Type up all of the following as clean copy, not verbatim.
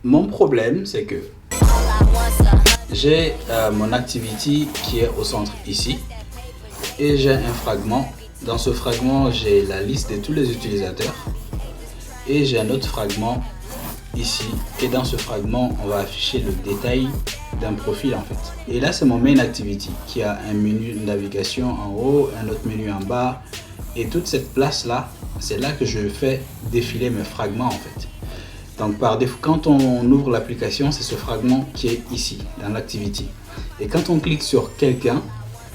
Mon problème, c'est que j'ai mon activity qui est au centre ici et j'ai un fragment. Dans ce fragment, j'ai la liste de tous les utilisateurs et j'ai un autre fragment ici, et dans ce fragment on va afficher le détail d'un profil en fait. Et là c'est mon main activity qui a un menu de navigation en haut, un autre menu en bas, et toute cette place là, c'est là que je fais défiler mes fragments en fait. Donc par défaut, quand on ouvre l'application, c'est ce fragment qui est ici dans l'activity, et quand on clique sur quelqu'un,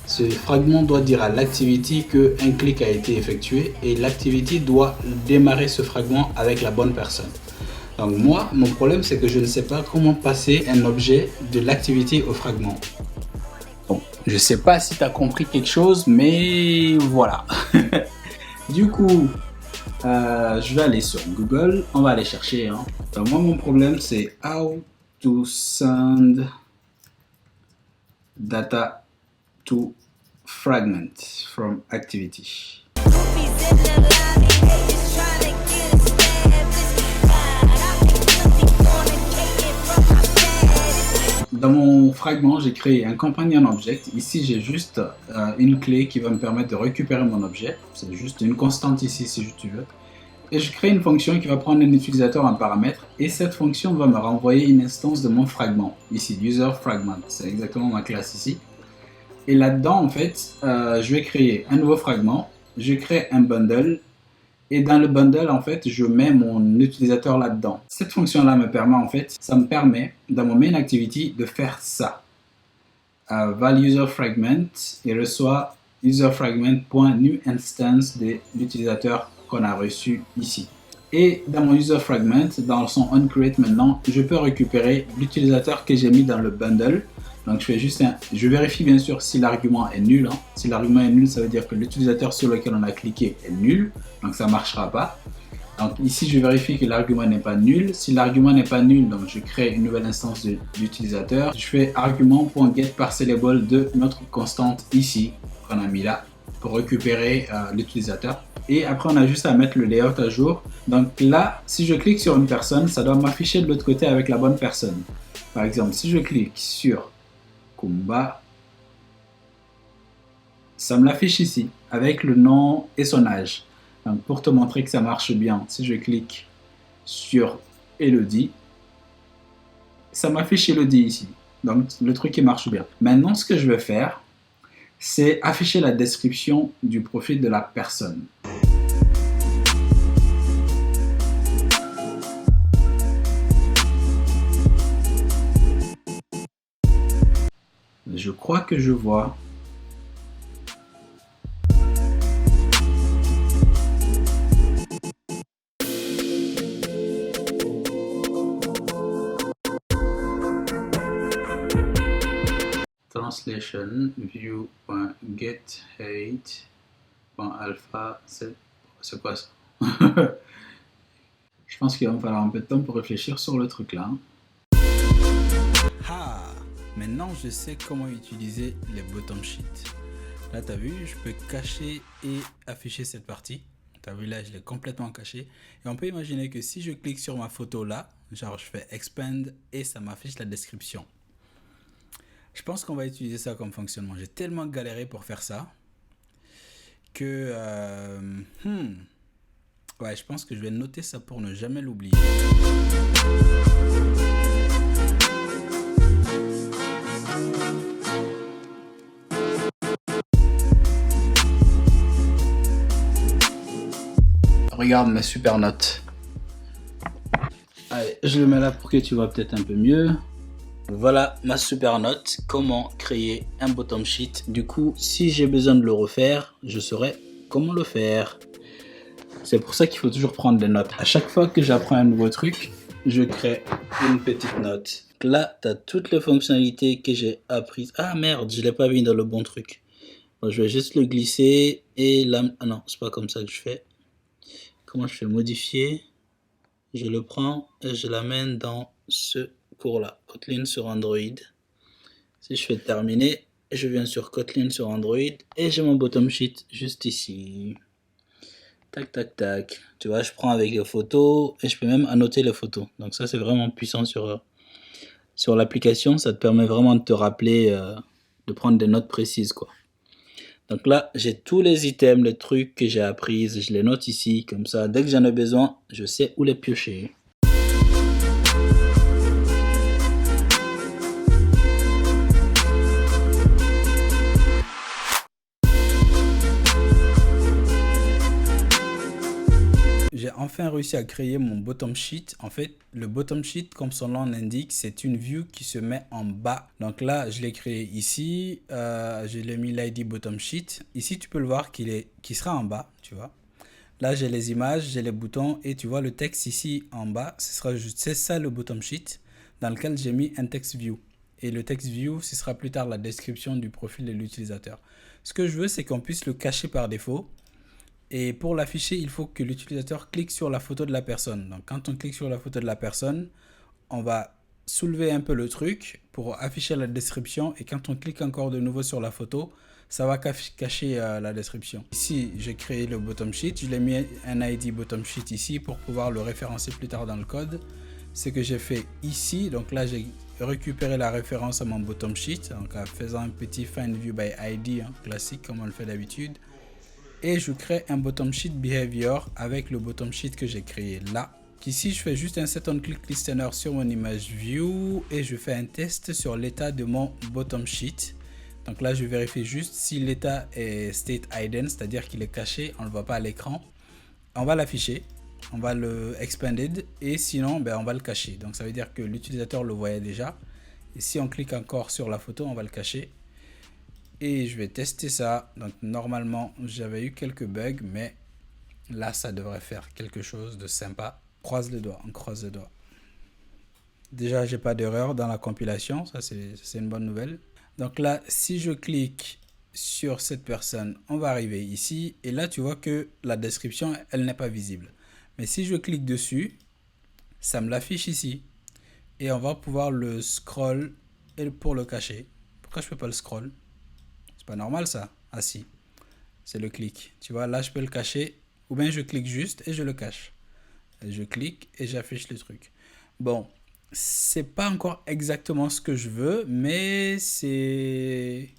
ce fragment doit dire à l'activity qu'un clic a été effectué et l'activity doit démarrer ce fragment avec la bonne personne. Donc moi, mon problème c'est que je ne sais pas comment passer un objet de l'activity au fragment. Bon, je sais pas si tu as compris quelque chose, mais voilà. Du coup, je vais aller sur Google, on va aller chercher. Donc moi, mon problème c'est how to send data to fragment from activity. Dans mon fragment, j'ai créé un companion object. Ici, j'ai juste une clé qui va me permettre de récupérer mon objet. C'est juste une constante ici si tu veux. Et je crée une fonction qui va prendre un utilisateur en paramètre. Et cette fonction va me renvoyer une instance de mon fragment. Ici, user fragment. C'est exactement ma classe ici. Et là-dedans, en fait, je vais créer un nouveau fragment. Je crée un bundle. Et dans le bundle, en fait, je mets mon utilisateur là-dedans. Cette fonction-là me permet, en fait, ça me permet, dans mon main activity, de faire ça. Val user fragment, il reçoit userFragment.new instance de l'utilisateur qu'on a reçu ici. Et dans mon user fragment, dans son onCreate maintenant, je peux récupérer l'utilisateur que j'ai mis dans le bundle. Donc je fais juste je vérifie bien sûr si l'argument est nul. Si l'argument est nul, ça veut dire que l'utilisateur sur lequel on a cliqué est nul. Donc ça ne marchera pas. Donc ici, je vérifie que l'argument n'est pas nul. Si l'argument n'est pas nul, donc je crée une nouvelle instance de l'utilisateur. Je fais argument.getParseLable de notre constante ici, qu'on a mis là, pour récupérer l'utilisateur. Et après, on a juste à mettre le layout à jour. Donc là, si je clique sur une personne, ça doit m'afficher de l'autre côté avec la bonne personne. Par exemple, si je clique sur Kumba, ça me l'affiche ici, avec le nom et son âge. Donc pour te montrer que ça marche bien, si je clique sur Elodie, ça m'affiche Elodie ici. Donc le truc qui marche bien. Maintenant, ce que je vais faire, c'est afficher la description du profil de la personne. Je crois que je vois. Translation view.getHeight.alpha, c'est quoi ça? Je pense qu'il va me falloir un peu de temps pour réfléchir sur le truc là. Ah, maintenant je sais comment utiliser les bottom sheets. Là tu as vu, je peux cacher et afficher cette partie. Tu as vu là, je l'ai complètement caché. Et on peut imaginer que si je clique sur ma photo là, genre je fais expand et ça m'affiche la description. Je pense qu'on va utiliser ça comme fonctionnement. J'ai tellement galéré pour faire ça que ouais, je pense que je vais noter ça pour ne jamais l'oublier. Regarde mes super notes. Allez, je le mets là pour que tu vois peut-être un peu mieux. Voilà ma super note, comment créer un bottom sheet. Du coup, si j'ai besoin de le refaire, je saurai comment le faire. C'est pour ça qu'il faut toujours prendre des notes. À chaque fois que j'apprends un nouveau truc, je crée une petite note. Là, tu as toutes les fonctionnalités que j'ai apprises. Ah merde, je ne l'ai pas mis dans le bon truc. Bon, je vais juste le glisser et là... Ah non, c'est pas comme ça que je fais. Comment je fais? Modifier. Je le prends et je l'amène dans ce cours-là, Kotlin sur Android. Si je fais terminer, je viens sur Kotlin sur Android et j'ai mon bottom sheet juste ici. Tac, tac, tac. Tu vois, je prends avec les photos et je peux même annoter les photos. Donc ça, c'est vraiment puissant sur l'application. Ça te permet vraiment de te rappeler, de prendre des notes précises, quoi. Donc là, j'ai tous les items, les trucs que j'ai appris, je les note ici. Comme ça, dès que j'en ai besoin, je sais où les piocher. J'ai enfin réussi à créer mon bottom sheet. En fait, le bottom sheet, comme son nom l'indique, c'est une view qui se met en bas. Donc là, je l'ai créé ici. Je l'ai mis l'ID bottom sheet. Ici, tu peux le voir qu'il sera en bas, tu vois. Là, j'ai les images, j'ai les boutons et tu vois le texte ici en bas. C'est ça le bottom sheet dans lequel j'ai mis un text view. Et le text view, ce sera plus tard la description du profil de l'utilisateur. Ce que je veux, c'est qu'on puisse le cacher par défaut. Et pour l'afficher, il faut que l'utilisateur clique sur la photo de la personne. Donc quand on clique sur la photo de la personne, on va soulever un peu le truc pour afficher la description. Et quand on clique encore de nouveau sur la photo, ça va cacher la description. Ici, j'ai créé le bottom sheet. Je l'ai mis un ID bottom sheet ici pour pouvoir le référencer plus tard dans le code. Ce que j'ai fait ici, donc là j'ai récupéré la référence à mon bottom sheet, donc en faisant un petit find view by ID, classique comme on le fait d'habitude. Et je crée un bottom sheet behavior avec le bottom sheet que j'ai créé là. Ici, je fais juste un set on click listener sur mon image view et je fais un test sur l'état de mon bottom sheet. Donc là, je vérifie juste si l'état est state hidden, c'est-à-dire qu'il est caché, on ne le voit pas à l'écran. On va l'afficher, on va le expanded et sinon, on va le cacher. Donc ça veut dire que l'utilisateur le voyait déjà. Et si on clique encore sur la photo, on va le cacher. Et je vais tester ça. Donc normalement, j'avais eu quelques bugs, mais là, ça devrait faire quelque chose de sympa. On croise les doigts. Déjà, j'ai pas d'erreur dans la compilation. Ça, c'est une bonne nouvelle. Donc là, si je clique sur cette personne, on va arriver ici. Et là, tu vois que la description, elle n'est pas visible. Mais si je clique dessus, ça me l'affiche ici. Et on va pouvoir le scroll pour le cacher. Pourquoi je peux pas le scroll? C'est pas normal ça. Ah si, c'est le clic. Tu vois, là je peux le cacher. Ou bien je clique juste et je le cache. Et je clique et j'affiche le truc. Bon, c'est pas encore exactement ce que je veux, mais c'est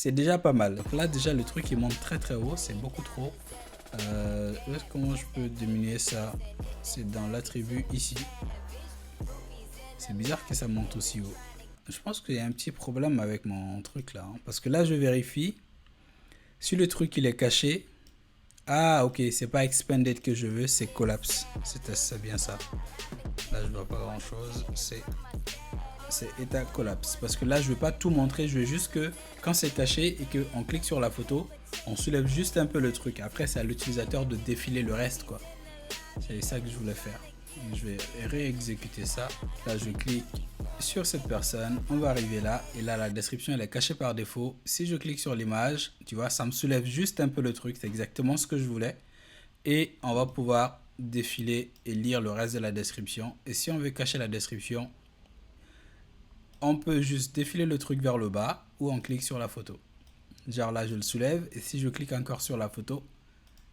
déjà pas mal. Donc là déjà le truc il monte très très haut, c'est beaucoup trop. Comment je peux diminuer ça? C'est dans l'attribut ici. C'est bizarre que ça monte aussi haut. Je pense qu'il y a un petit problème avec mon truc là. Parce que là, je vérifie. Si le truc il est caché. Ah, ok, c'est pas expanded que je veux, c'est collapse. C'est bien ça. Là, je vois pas grand chose. C'est état collapse. Parce que là, je veux pas tout montrer. Je veux juste que quand c'est caché et qu'on clique sur la photo, on soulève juste un peu le truc. Après, c'est à l'utilisateur de défiler le reste, quoi. C'est ça que je voulais faire. Je vais réexécuter ça. Là, je clique sur cette personne. On va arriver là. Et là, la description, elle est cachée par défaut. Si je clique sur l'image, tu vois, ça me soulève juste un peu le truc. C'est exactement ce que je voulais. Et on va pouvoir défiler et lire le reste de la description. Et si on veut cacher la description, on peut juste défiler le truc vers le bas ou on clique sur la photo. Genre là, je le soulève. Et si je clique encore sur la photo,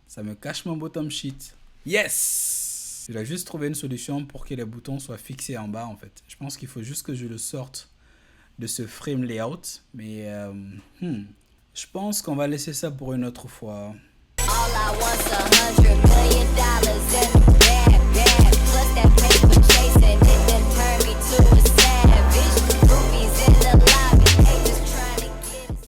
ça me cache mon bottom sheet. Yes! Je dois juste trouver une solution pour que les boutons soient fixés en bas en fait. Je pense qu'il faut juste que je le sorte de ce frame layout. Mais je pense qu'on va laisser ça pour une autre fois. All I want's $100 million